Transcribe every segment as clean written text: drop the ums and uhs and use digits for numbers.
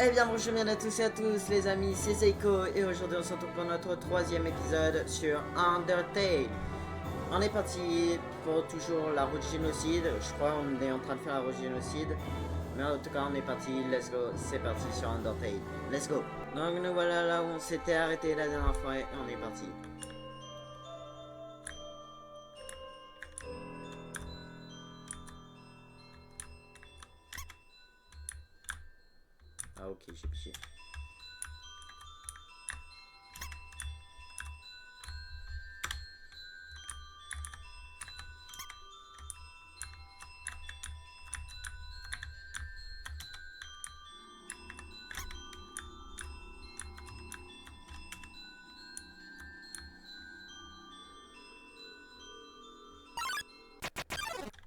Eh bien bonjour bien à tous et à tous les amis, c'est Seiko et aujourd'hui on se retrouve pour notre troisième épisode sur Undertale. On est parti pour toujours la route génocide, je crois on est en train de faire la route génocide. Mais en tout cas on est parti, let's go, c'est parti sur Undertale, let's go. Donc nous voilà là où on s'était arrêté la dernière fois et on est parti. Ah ok, j'ai piché.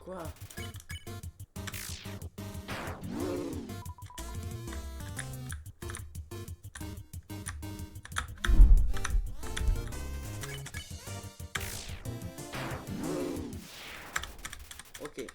Quoi? Ok.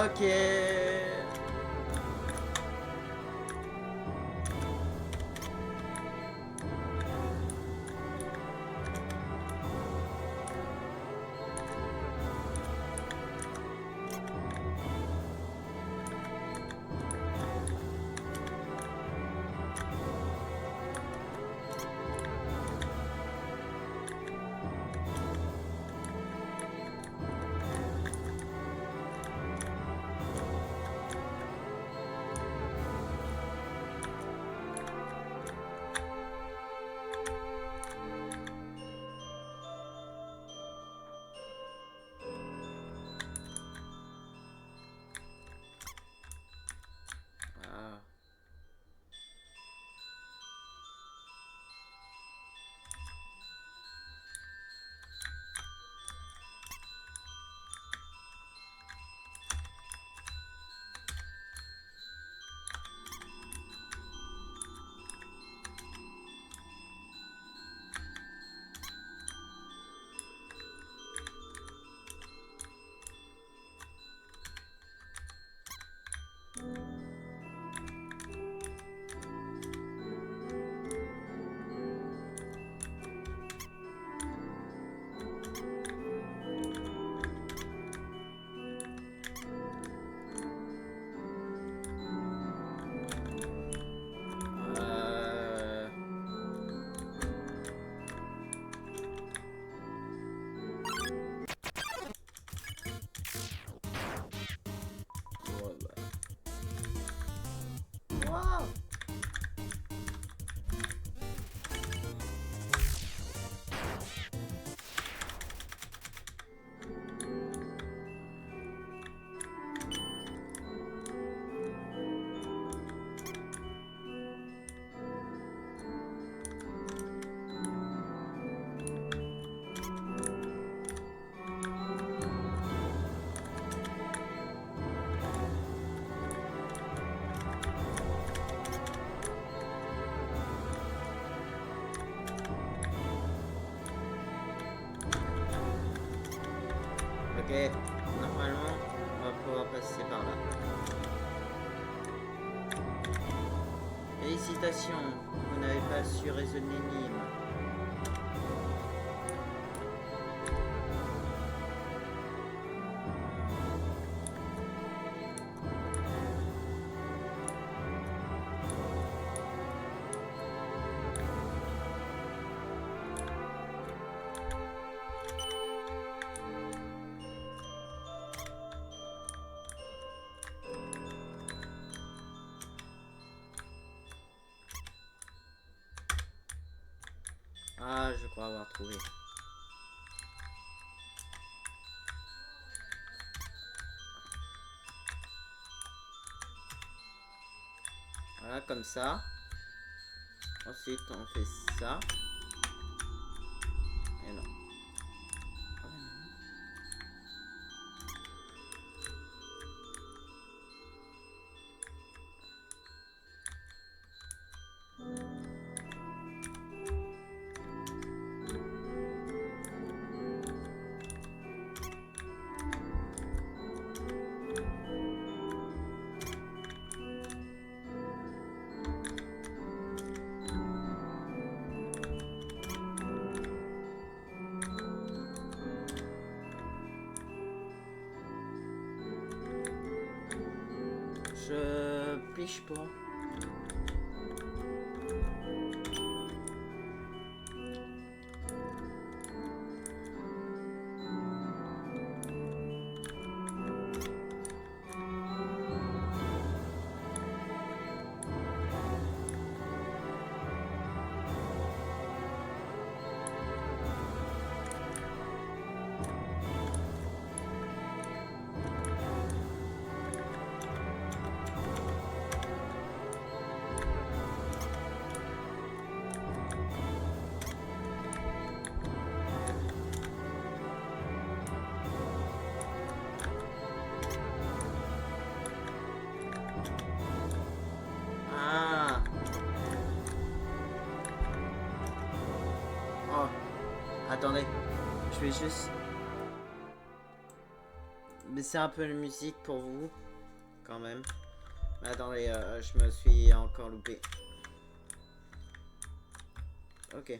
Ok. Ok. Ah. Euh... Ouais, bah. Wow. Ok, normalement, on va pouvoir passer par là. Félicitations, vous n'avez pas su résoudre l'énigme. crois avoir trouvé. Voilà, comme ça. Ensuite, on fait ça. Et non. Je pige pas. Ah. Oh. Attendez. Je vais juste baisser un peu la musique pour vous. Quand même. Mais attendez, je me suis encore loupé. Ok.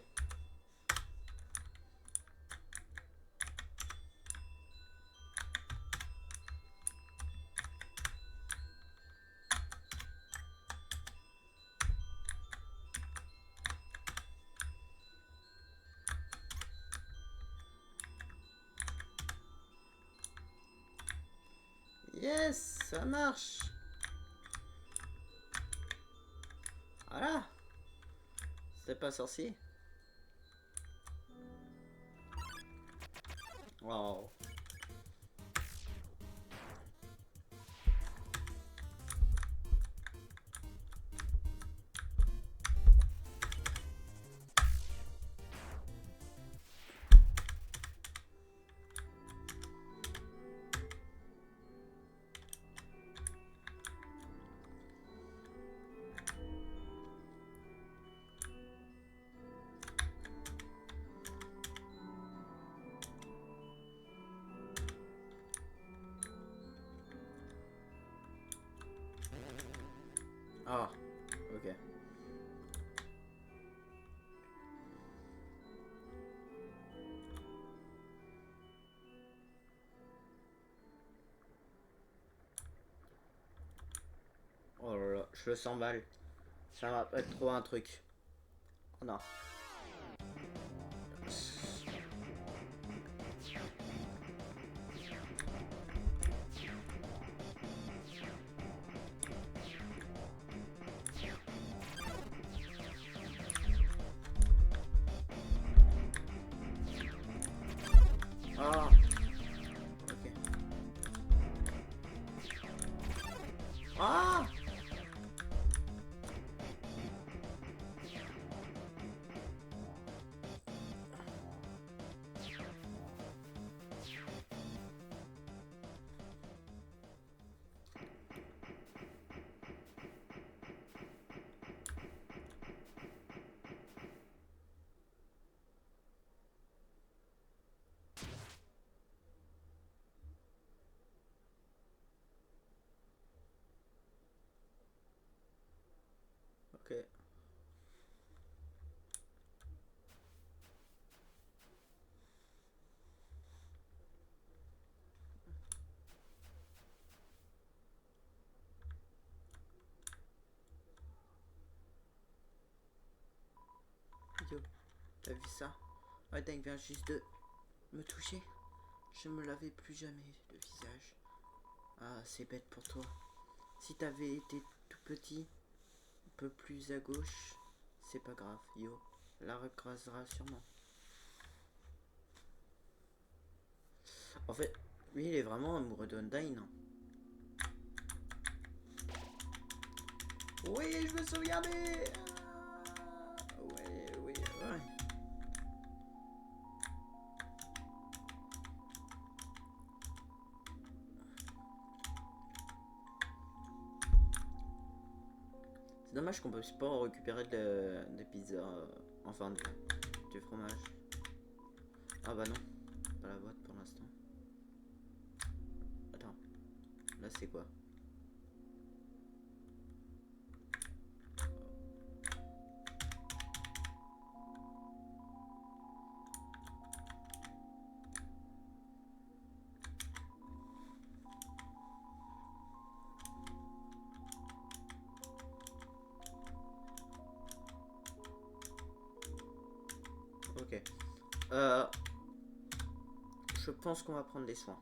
Yes, ça marche. Voilà. C'est pas sorcier. Wow. Ah, ok. Oh là là, je le sens mal. Ça va pas être trop un truc. Oh non. Ah. Ok. Ah. Ok. Yo, t'as vu ça? Odin vient juste de me toucher. Je me lavais plus jamais le visage. Ah, c'est bête pour toi. Si t'avais été tout petit, un peu plus à gauche, c'est pas grave, yo. La recrasera sûrement. En fait, lui, il est vraiment amoureux d'Undyne. Hein. Oui, je veux sauvegarder. Oui, oui, ouais. C'est dommage qu'on puisse pas récupérer de pizza, enfin du fromage. Ah bah non, pas la boîte pour l'instant. Attends, là c'est quoi? Ok. Je pense qu'on va prendre des soins.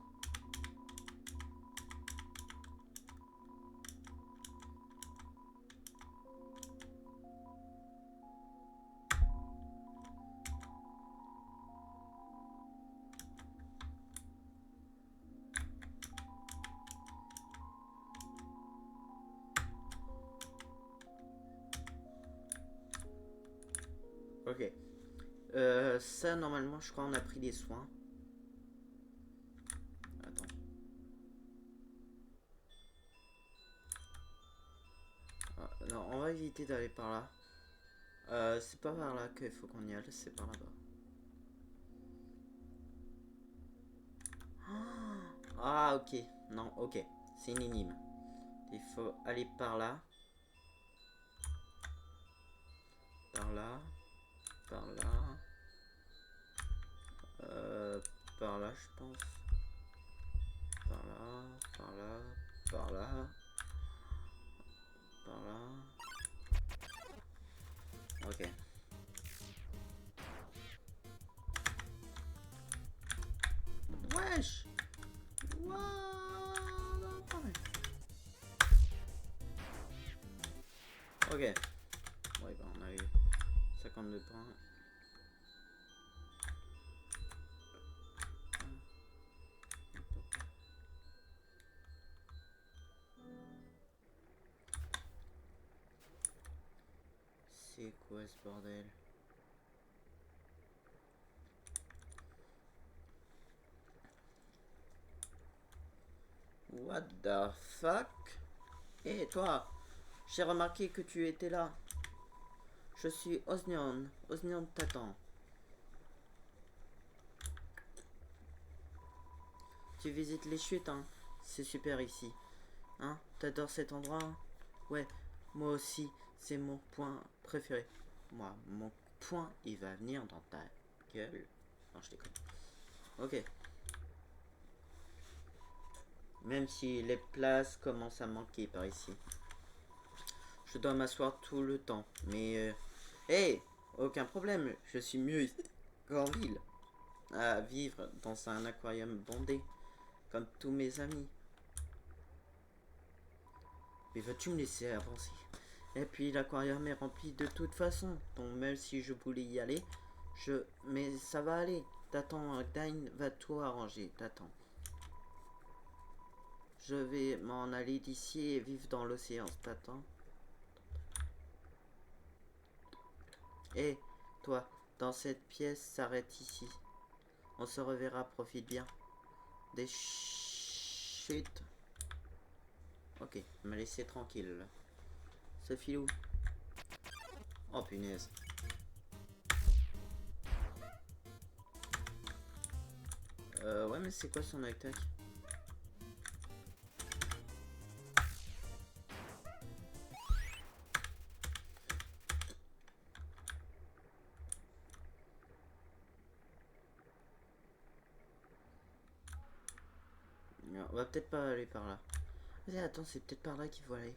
Ok. Ça, normalement, je crois on a pris des soins. Attends. Ah, non, on va éviter d'aller par là. C'est pas par là qu'il faut qu'on y aille, c'est par là-bas. Ah, ok. Non, ok. C'est une énigme. Il faut aller par là. Par là. Par là. Par là, je pense. Par là. Par là. Par là. Par là. Ok. Wesh! Ok. Ouais, bah on a eu 52 points. C'est quoi ce bordel? What the fuck? Eh toi, j'ai remarqué que tu étais là. Je suis Osnion. Osnion t'attend. Tu visites les chutes, hein? C'est super ici. Hein? T'adores cet endroit? Hein? Ouais, moi aussi, c'est mon point préféré. Moi, mon point, il va venir dans ta gueule. Non, je déconne. Ok. Même si les places commencent à manquer par ici. Je dois m'asseoir tout le temps. Mais, hey, aucun problème. Je suis mieux qu'en ville. À vivre dans un aquarium bondé. Comme tous mes amis. Mais vas-tu me laisser avancer? Et puis l'aquarium est rempli de toute façon. Donc même si je voulais y aller, mais ça va aller. T'attends, Dine va tout arranger. T'attends. Je vais m'en aller d'ici et vivre dans l'océan. T'attends. Hé, toi, dans cette pièce, s'arrête ici. On se reverra, profite bien. Des chutes. Ok, me laisser tranquille. Ce filou. Oh punaise. Ouais, mais c'est quoi son attaque? Non, on va peut-être pas aller par là. Vas-y, attends, c'est peut-être par là qu'il faut aller.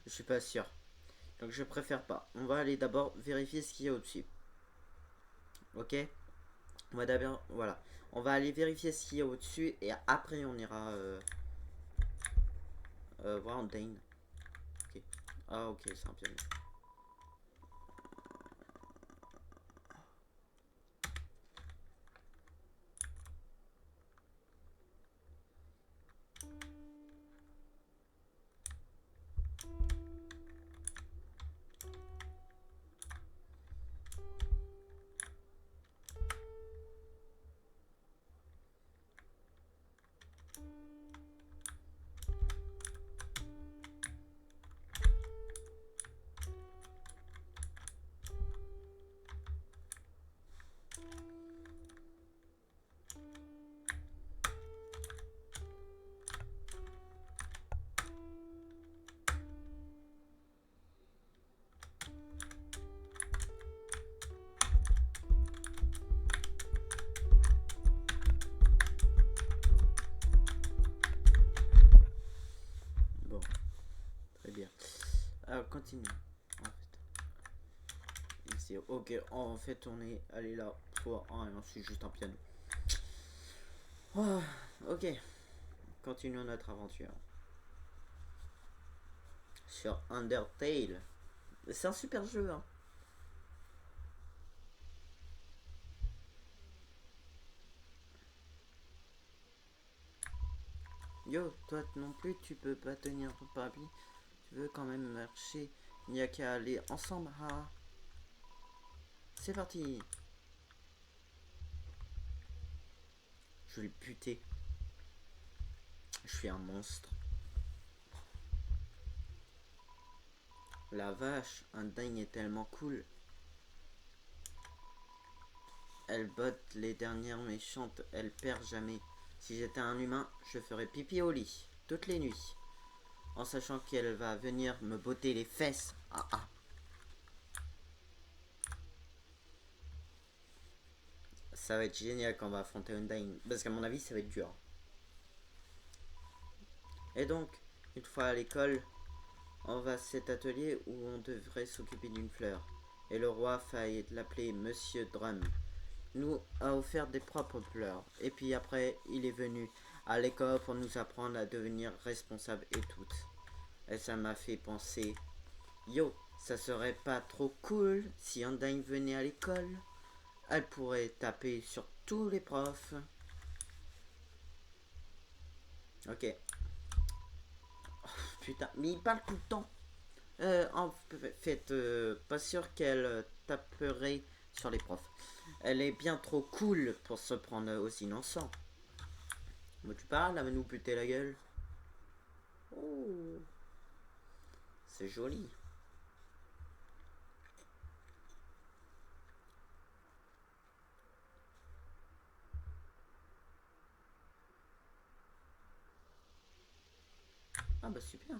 Je suis pas sûr. Donc je préfère pas. On va aller d'abord vérifier ce qu'il y a au-dessus. Ok? On va d'abord... Voilà. On va aller vérifier ce qu'il y a au-dessus et après on ira voir Dane. Ok. Ah ok, c'est un piano. continue. En fait. Ici, ok, en fait, on est allé là pour rien, c'est juste un piano. Oh, ok, continuons notre aventure. Sur Undertale. C'est un super jeu, hein. Yo, toi non plus, tu peux pas tenir ton parapluie. Tu veux quand même marcher. Il n'y a qu'à aller ensemble. Ah. C'est parti. Je vais le buter. Je suis un monstre. La vache, un dingue est tellement cool. Elle botte les dernières méchantes, elle perd jamais. Si j'étais un humain, je ferais pipi au lit, toutes les nuits. En sachant qu'elle va venir me botter les fesses. Ah ah. Ça va être génial quand on va affronter Undyne. Parce qu'à mon avis, ça va être dur. Et donc, une fois à l'école, on va à cet atelier où on devrait s'occuper d'une fleur. Et le roi faille l'appeler Monsieur Drum. Nous a offert des propres fleurs. Et puis après, il est venu à l'école pour nous apprendre à devenir responsables et toutes. Et ça m'a fait penser, yo, ça serait pas trop cool si Undyne venait à l'école. Elle pourrait taper sur tous les profs. Ok. Oh, putain, mais il parle tout le temps. En fait, pas sûr qu'elle taperait sur les profs. Elle est bien trop cool pour se prendre aussi innocent. Bon, tu parles, elle va nous buter la gueule. Oh, c'est joli. Ah bah super.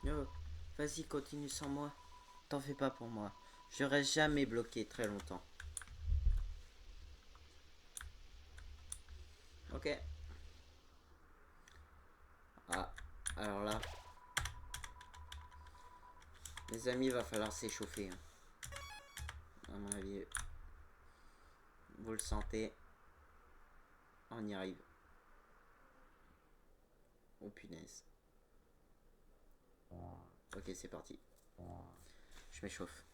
Yo, vas-y, continue sans moi. T'en fais pas pour moi. Je reste jamais bloqué très longtemps. Ok. Ah, alors là, les amis, va falloir s'échauffer. Hein. À mon avis, vous le sentez. On y arrive. Oh punaise. Ok, c'est parti. Je m'échauffe.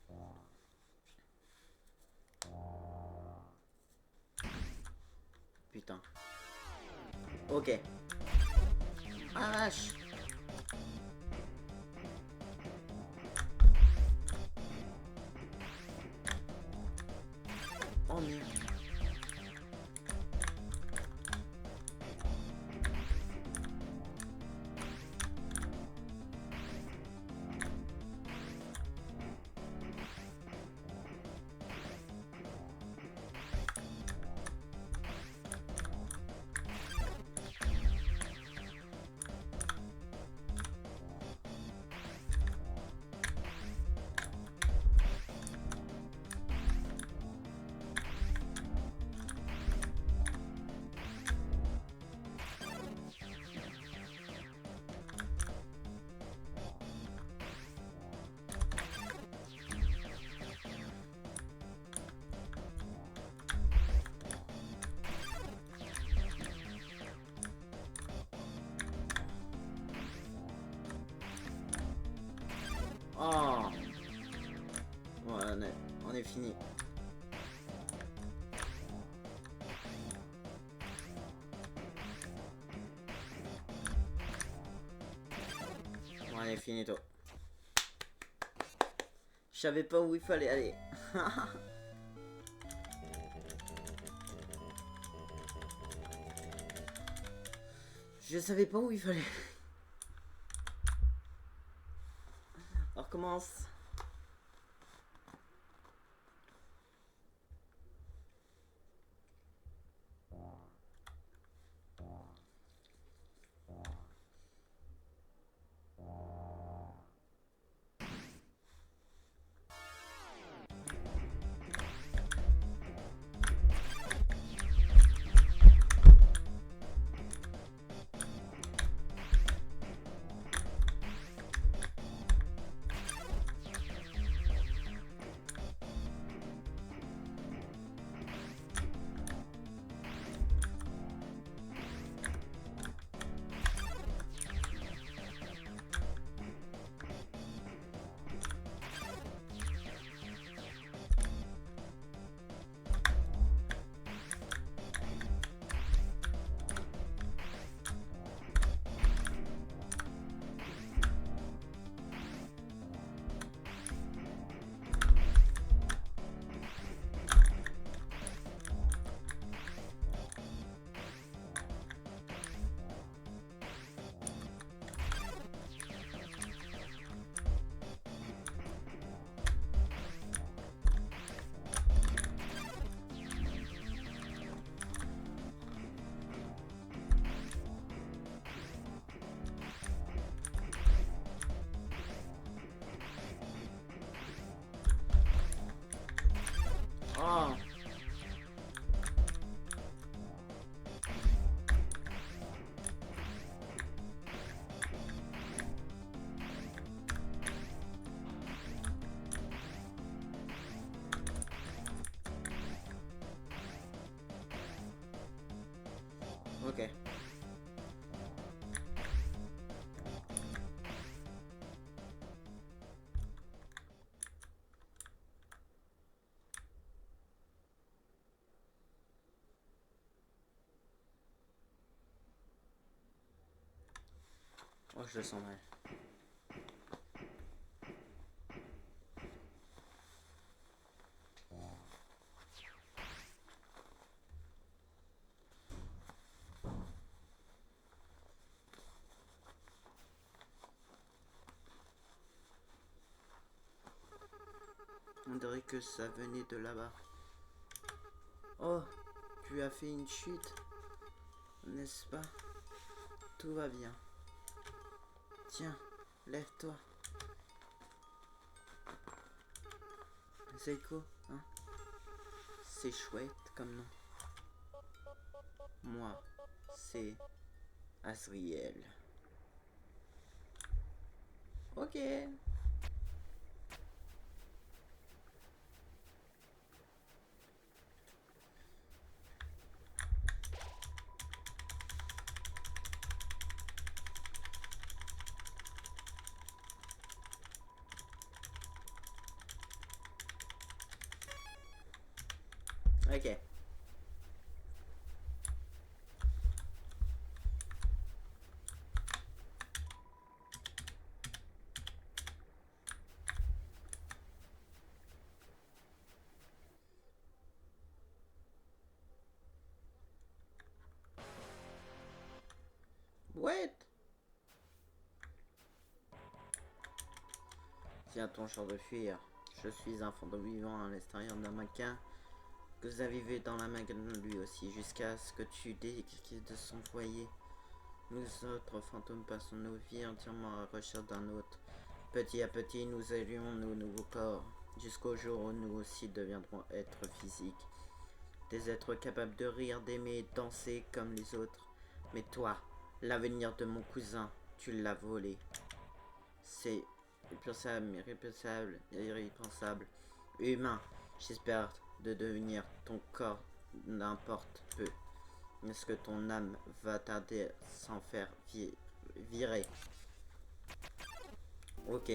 Putain. Ok. Ah vache. Oh merde. Oh. Ouais, on est fini. On est fini toi. Je savais pas où il fallait aller. Je savais pas où il fallait. On recommence. Oh. Ok. Oh, je le sens mal. On dirait que ça venait de là-bas. Oh, tu as fait une chute, n'est-ce pas? Tout va bien. Tiens, lève-toi. Seiko, hein? C'est chouette comme nom. Moi, c'est Asriel. Ok. Ok. What? Tiens ton champ de fuir. Je suis un fantôme vivant à l'extérieur d'un mannequin que vous avez vu dans la main de lui aussi, jusqu'à ce que tu déguises de son foyer. Nous autres fantômes passons nos vies entièrement à la recherche d'un autre. Petit à petit, nous élevions nos nouveaux corps, jusqu'au jour où nous aussi deviendrons êtres physiques. Des êtres capables de rire, d'aimer et danser comme les autres. Mais toi, l'avenir de mon cousin, tu l'as volé. C'est irrépensable, humain. J'espère de devenir ton corps, n'importe peu. Est-ce que ton âme va tarder sans faire virer? Ok.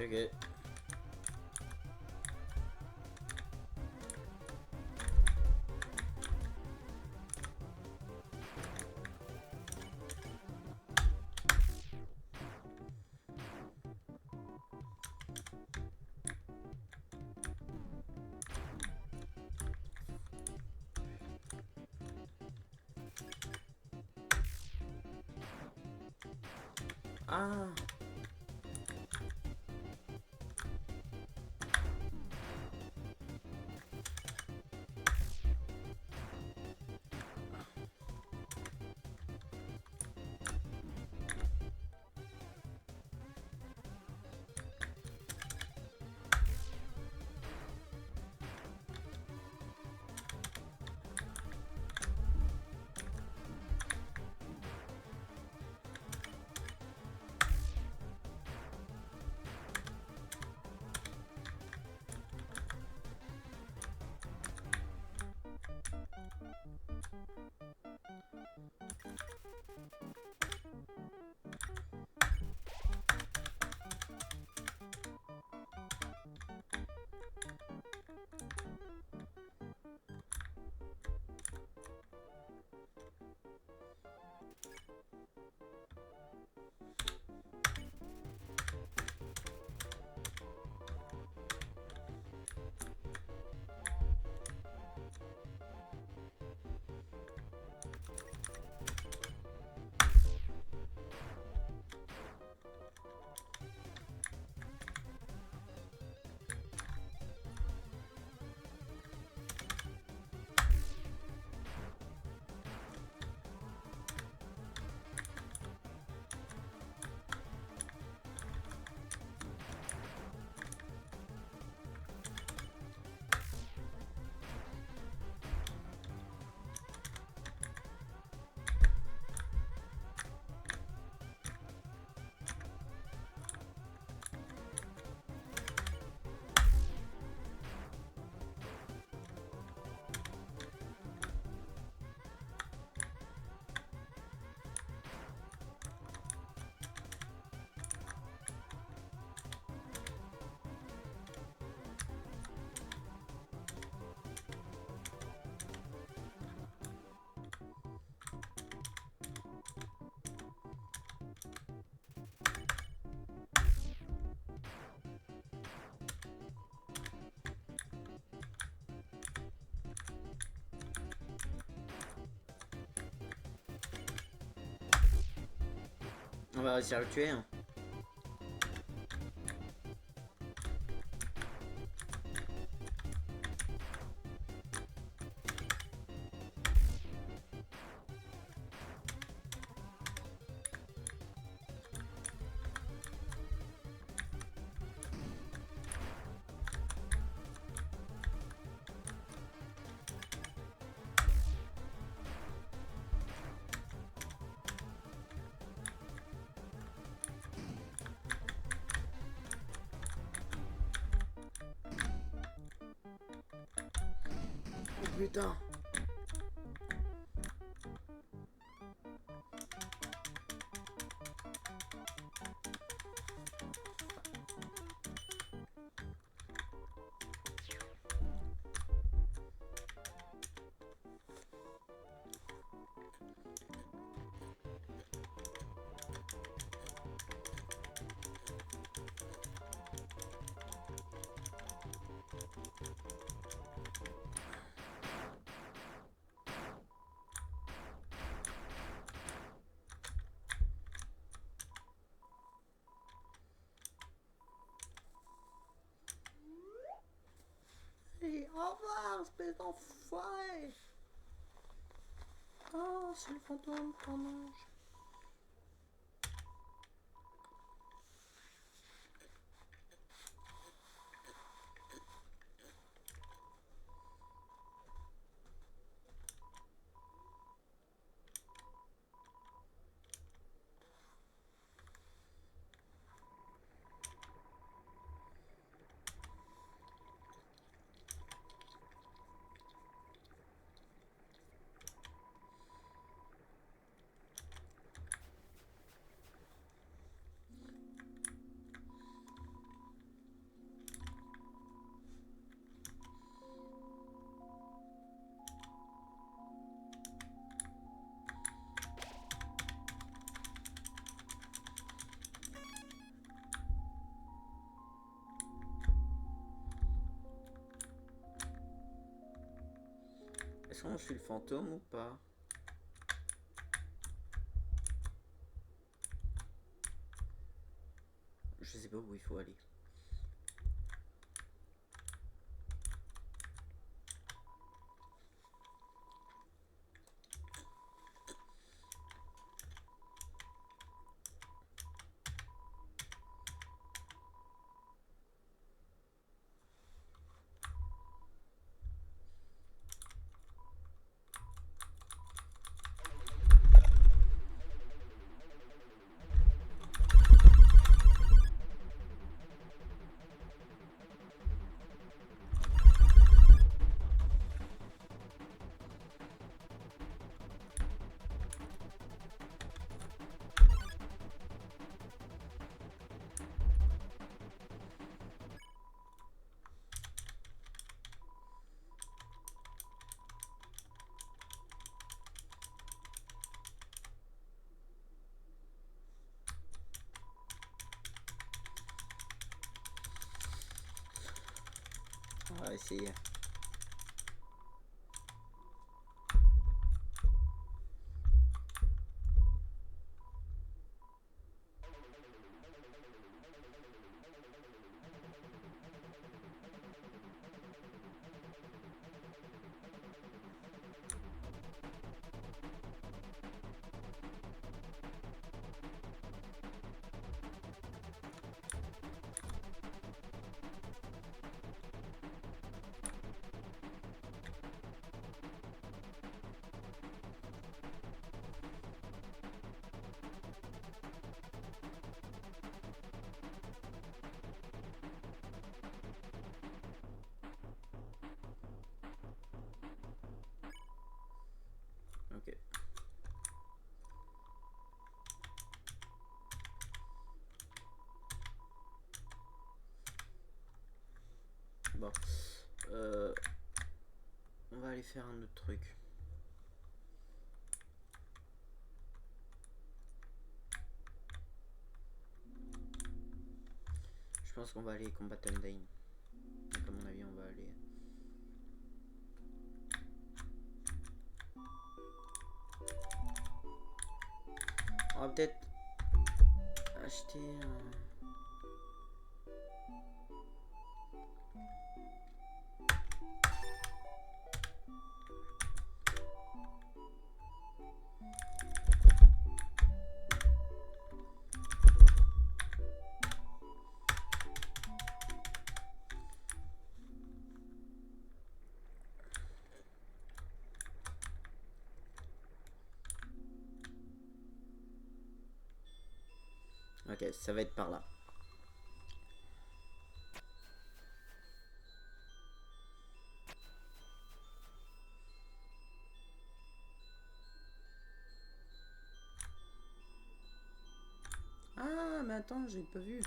Ok. Ah. On va réussir à le tuer. Hein. Oh putain. Et au revoir, espèce d'enfoiré. Oh, c'est le fantôme, ton ange. Est-ce qu'on suit le fantôme ou pas? Je sais pas où il faut aller. On va essayer. Ok. Bon. On va aller faire un autre truc. Je pense qu'on va aller combattre Undyne. À mon avis, on va aller... On va peut-être acheter un... Ok, ça va être par là. Ah, mais attends, j'ai pas vu.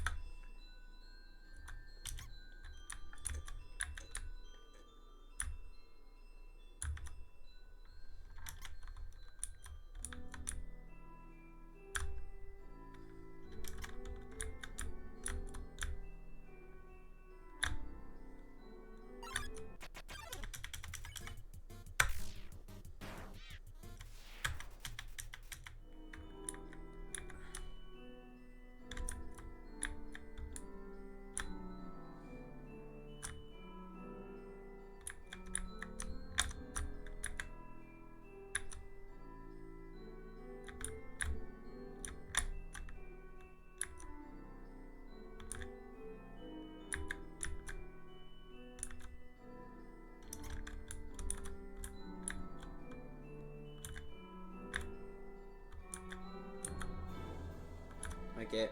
Ok.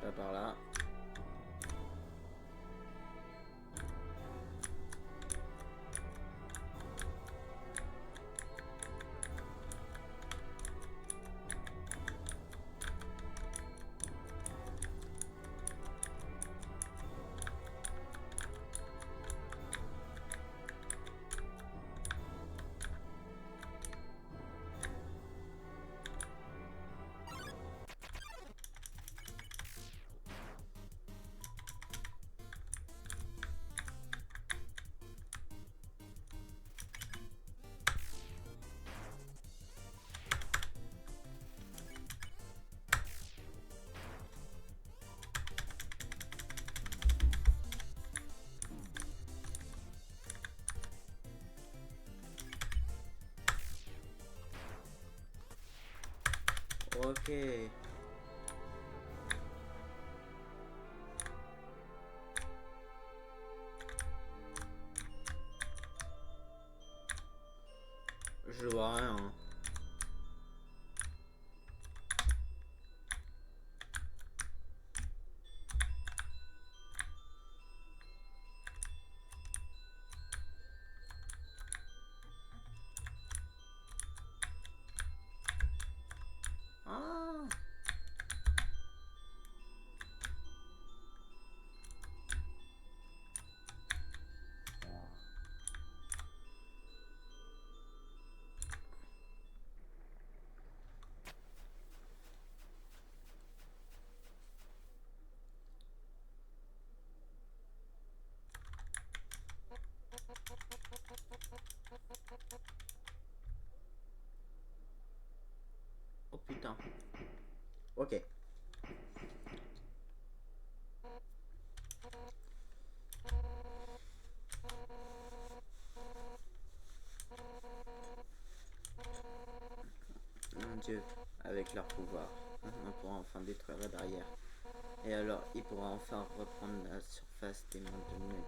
Pas par là. Ok. Je vois rien. Hein. Ah. Oh putain. Ok. Mon Dieu, avec leur pouvoir, on pourra enfin détruire la barrière. Et alors, il pourra enfin reprendre la surface des mondes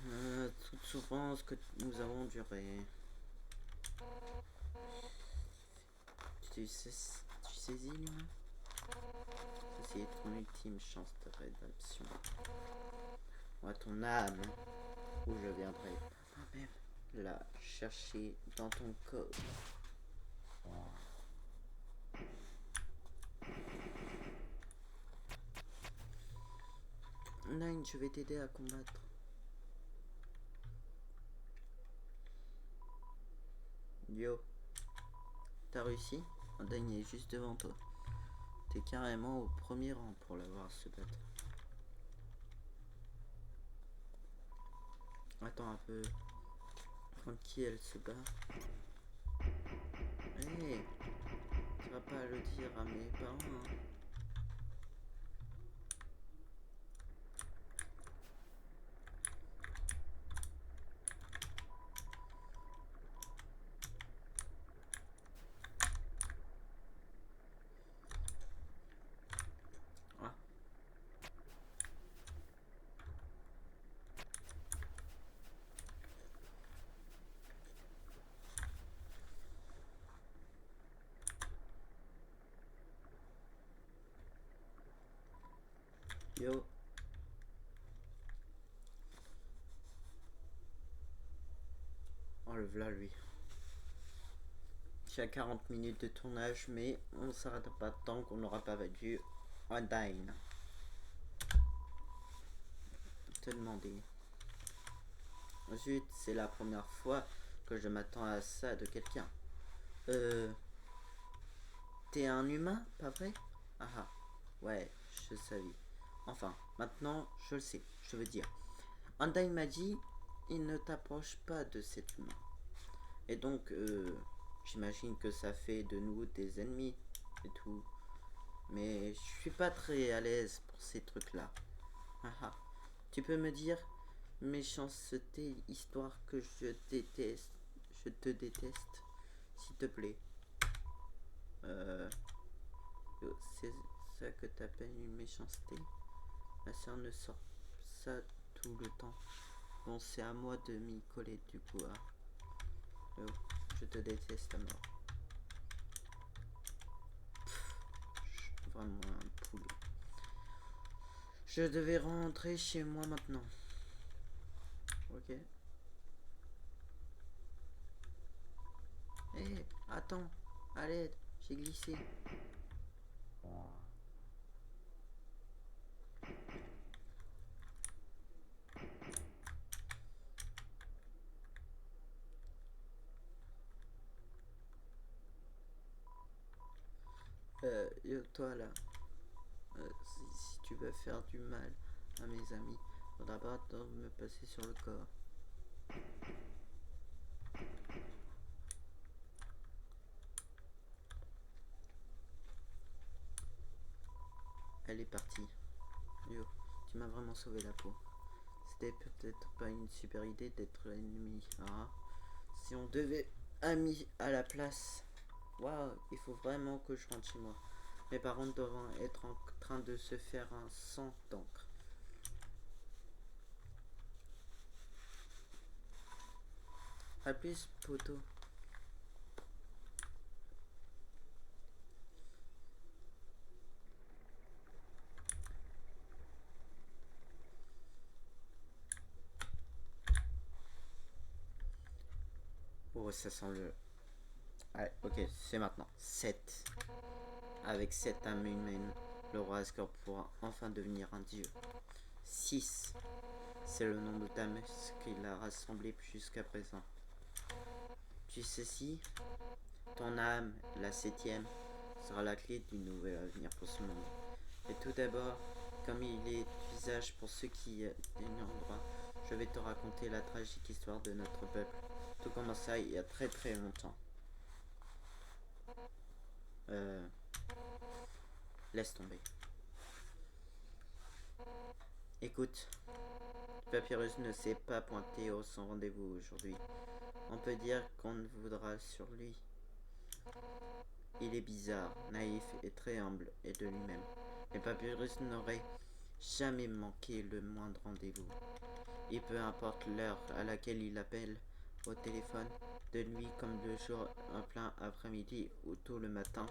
de toute souffrance que nous avons duré. Tu saisis, l'humain? Ceci est ton ultime chance de rédemption. Moi, ton âme, où je viendrai moi-même la chercher dans ton corps. Nine, je vais t'aider à combattre. Yo, t'as réussi? Nine est juste devant toi. T'es carrément au premier rang pour la voir se battre. Attends un peu. Tranquille, elle se bat. Hé, hey, tu vas pas le dire à mes parents, hein. Ah. Yo. Enlève-la lui. Il y a 40 minutes de tournage, mais on ne s'arrêtera pas tant qu'on n'aura pas battu Undyne. Te demander. Ensuite, c'est la première fois que je m'attends à ça de quelqu'un. T'es un humain, pas vrai? Ah ah. Ouais, je savais. Enfin, maintenant, je le sais. Je veux dire. Undyne m'a dit, il ne t'approche pas de cet humain. Et donc, j'imagine que ça fait de nous des ennemis et tout. Mais je suis pas très à l'aise pour ces trucs-là. Haha. Tu peux me dire méchanceté, histoire que je déteste, je te déteste, s'il te plaît. C'est ça que t'appelles une méchanceté? Ma soeur ne sort ça tout le temps. Bon, c'est à moi de m'y coller du coup. Hein. Je te déteste à mort. Vraiment un poulet. Je devais rentrer chez moi maintenant. Ok. Hé, hey, attends. À l'aide, j'ai glissé. Toi là, si tu veux faire du mal à mes amis, faudra pas attendre de me passer sur le corps. Elle est partie. Yo, tu m'as vraiment sauvé la peau. C'était peut-être pas une super idée d'être l'ennemi. Ah, si on devait ami à la place. Waouh, il faut vraiment que je rentre chez moi. Mes parents doivent être en train de se faire un sang d'encre. A plus, poto. Oh, ça sent le... Allez, ok, c'est maintenant. 7. Avec 7 âmes humaines, le roi Asgore pourra enfin devenir un dieu. 6. C'est le nombre d'âmes qu'il a rassemblées jusqu'à présent. Tu sais si ton âme, la 7e, sera la clé du nouvel avenir pour ce monde. Et tout d'abord, comme il est visage pour ceux qui l'ignorent, je vais te raconter la tragique histoire de notre peuple. Tout commença il y a très très longtemps. Laisse tomber. Écoute, Papyrus ne s'est pas pointé au son rendez-vous aujourd'hui. On peut dire qu'on ne voudra sur lui. Il est bizarre, naïf et très humble et de lui-même. Mais Papyrus n'aurait jamais manqué le moindre rendez-vous. Et peu importe l'heure à laquelle il appelle au téléphone, de nuit comme de jour, en plein après-midi ou tôt le matin,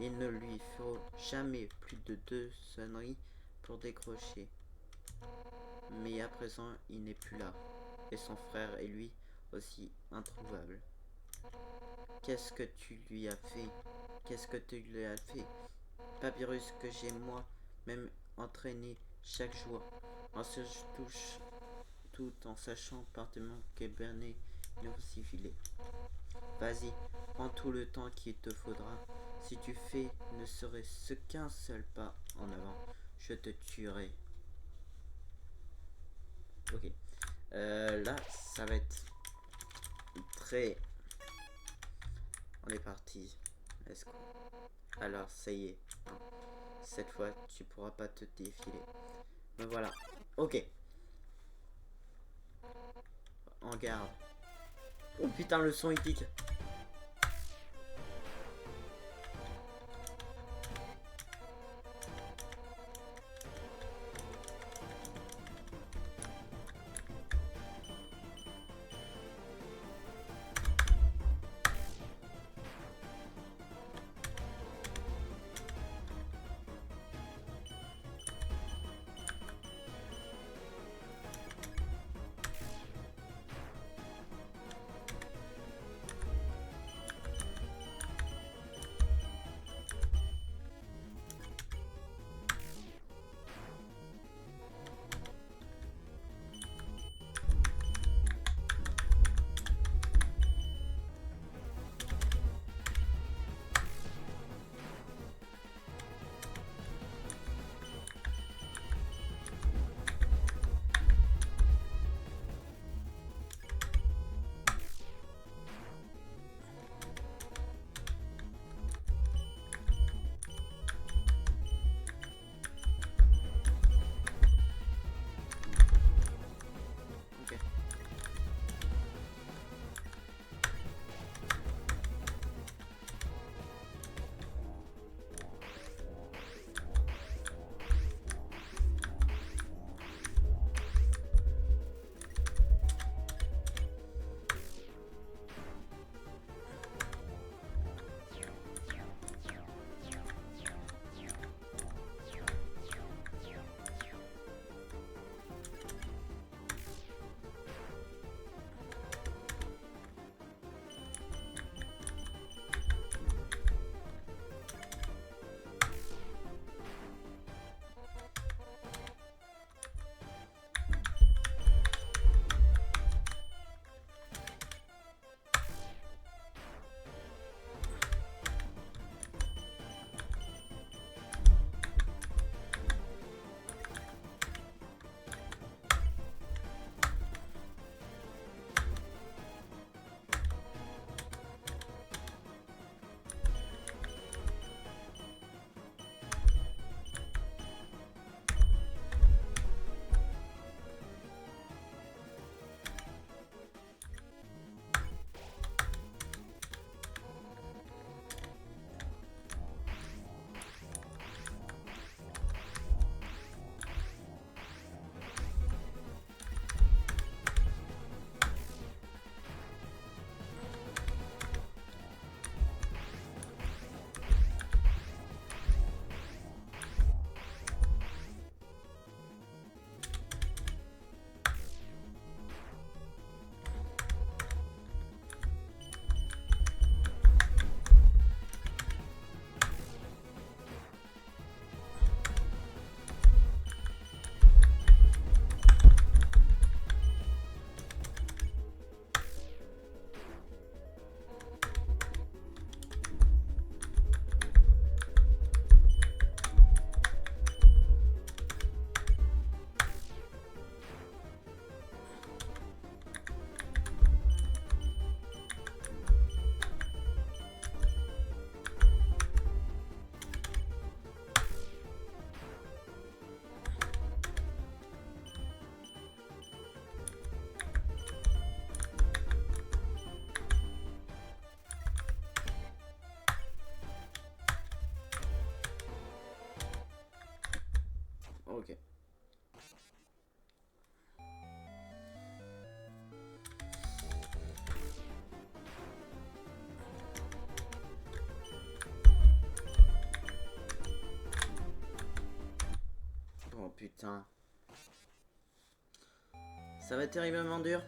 il ne lui faut jamais plus de 2 sonneries pour décrocher. Mais à présent, il n'est plus là, et son frère est lui aussi introuvable. Qu'est-ce que tu lui as fait? Qu'est-ce que tu lui as fait? Papyrus que j'ai moi-même entraîné chaque jour, en se touche tout en sachant parfaitement que Bernet est aussi filé. Vas-y, prends tout le temps qu'il te faudra. Si tu fais ne serait-ce qu'un seul pas en avant, je te tuerai. Ok. Là, ça va être très... On est parti. Let's go. Alors, ça y est. Cette fois, tu pourras pas te défiler. Mais voilà. Ok. En garde. Oh putain, le son il pique. Ok. Oh putain. Ça va être terriblement dur.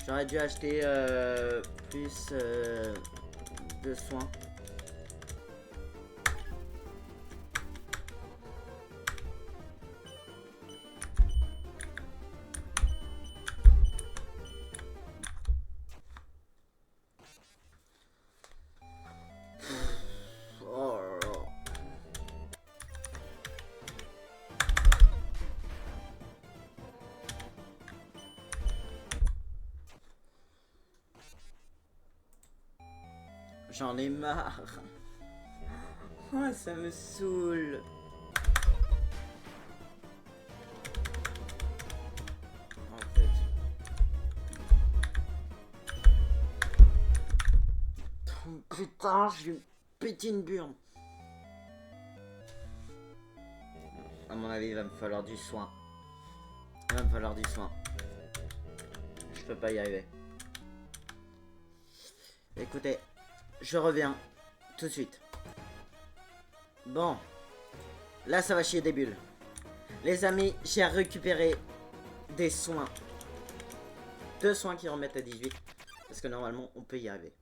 J'aurais dû acheter plus de soins. Oh là là. J'en ai marre. Oh, ça me saoule. En fait. Oh, putain, je lui pété une burne. À mon avis, il va me falloir du soin. Il va me falloir du soin. Je peux pas y arriver. Écoutez, je reviens tout de suite. Bon, là ça va chier des bulles. Les amis, j'ai récupéré des soins. 2 soins qui remettent à 18. Parce que normalement, on peut y arriver.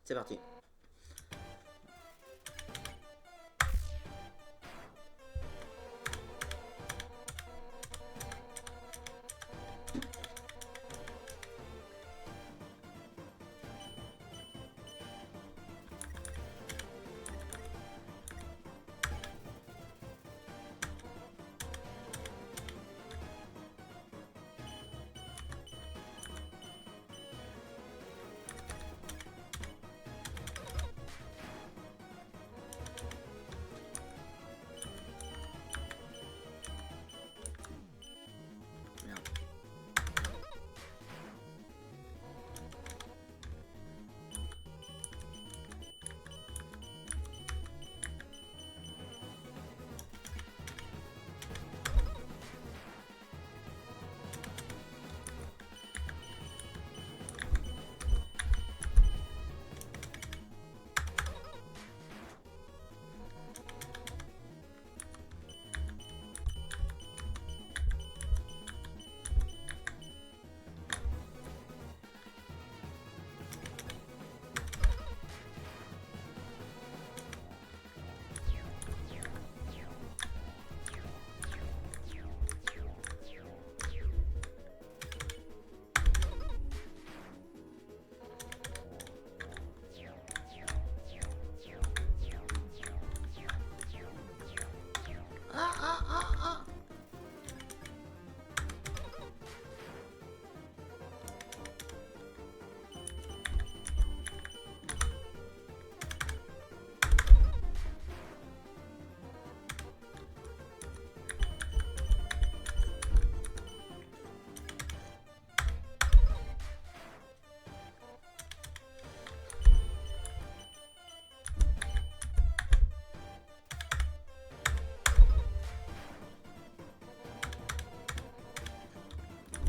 C'est parti.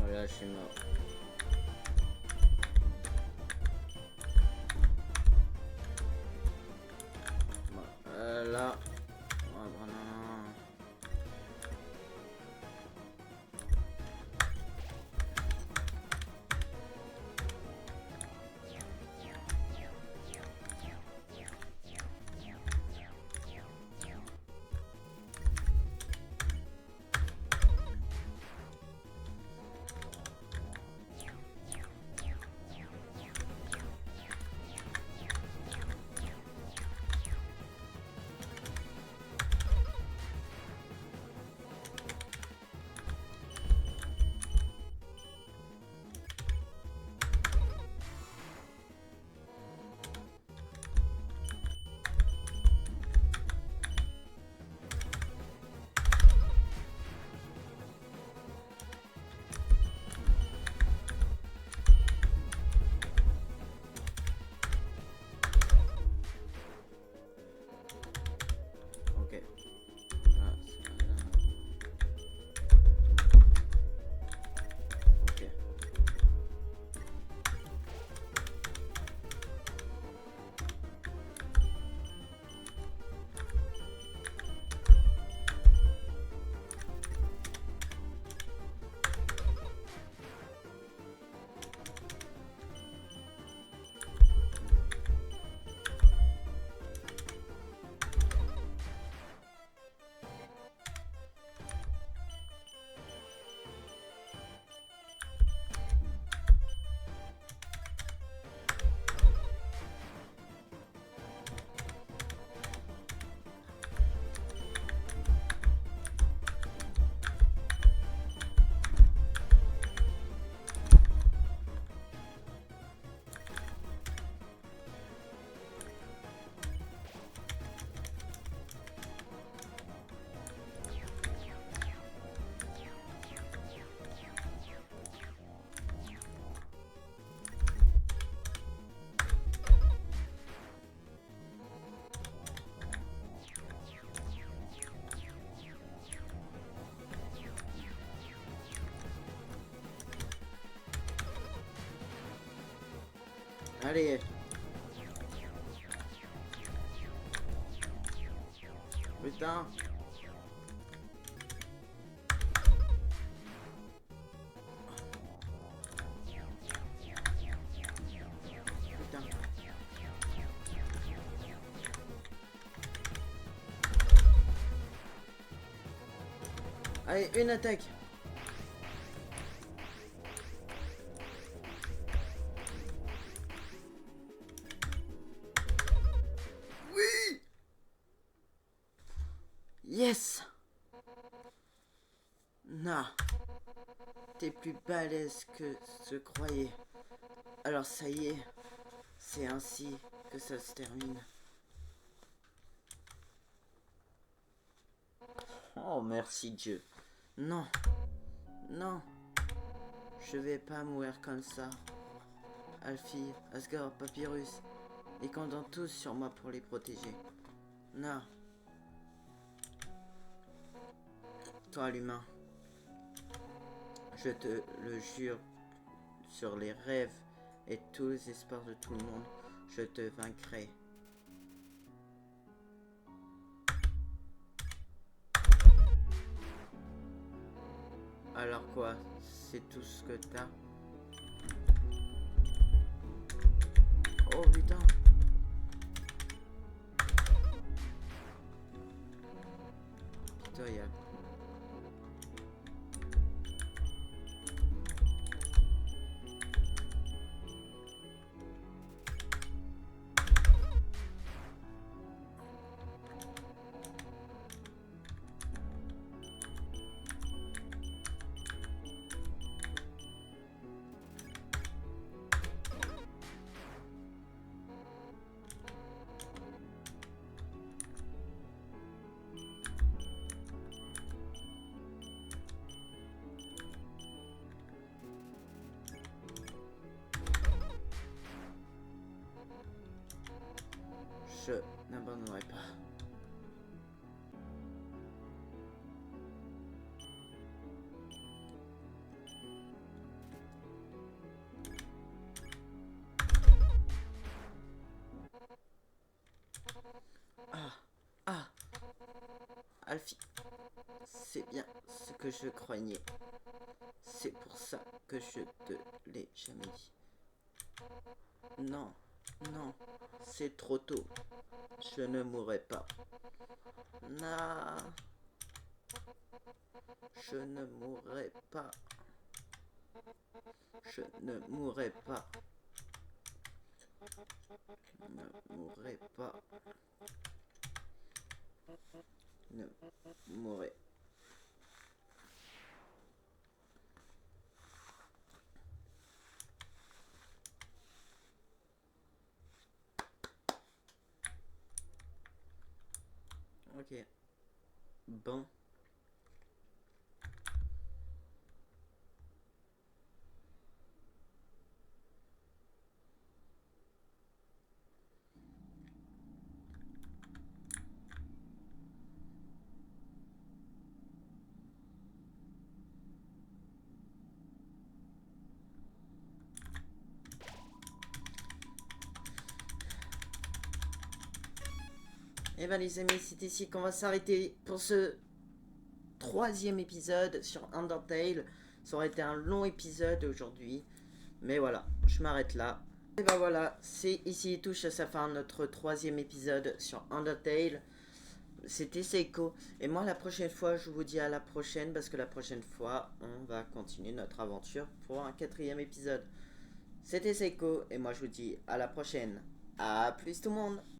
Voilà, je suis mort. Bon, là. Oh, non, non. Allez. Putain. Putain. Allez, une attaque. Oui. Yes. Non. T'es plus balèze que je croyais. Alors ça y est. C'est ainsi que ça se termine. Oh merci Dieu. Non. Non. Je vais pas mourir comme ça. Alfie, Asgore, Papyrus. Ils comptent tous sur moi pour les protéger. Non. Toi l'humain. Je te le jure sur les rêves et tous les espoirs de tout le monde. Je te vaincrai. Alors quoi? C'est tout ce que t'as? Oh putain! Pitoyable. Je n'abandonnerai pas. Ah, Alfie, c'est bien ce que je croyais. C'est pour ça que je te l'ai jamais dit. Non, non, c'est trop tôt. Je ne mourrai pas. Non, je ne mourrai pas. Je ne mourrai pas. Ne mourrai pas. Ne mourrai. Ok. Bon. Et ben les amis, c'est ici qu'on va s'arrêter pour ce 3e épisode sur Undertale. Ça aurait été un long épisode aujourd'hui. Mais voilà, je m'arrête là. Et ben voilà, c'est ici touche à sa fin notre 3e épisode sur Undertale. C'était Seiko. Et moi la prochaine fois, je vous dis à la prochaine. Parce que la prochaine fois, on va continuer notre aventure pour un 4e épisode. C'était Seiko. Et moi je vous dis à la prochaine. A plus tout le monde.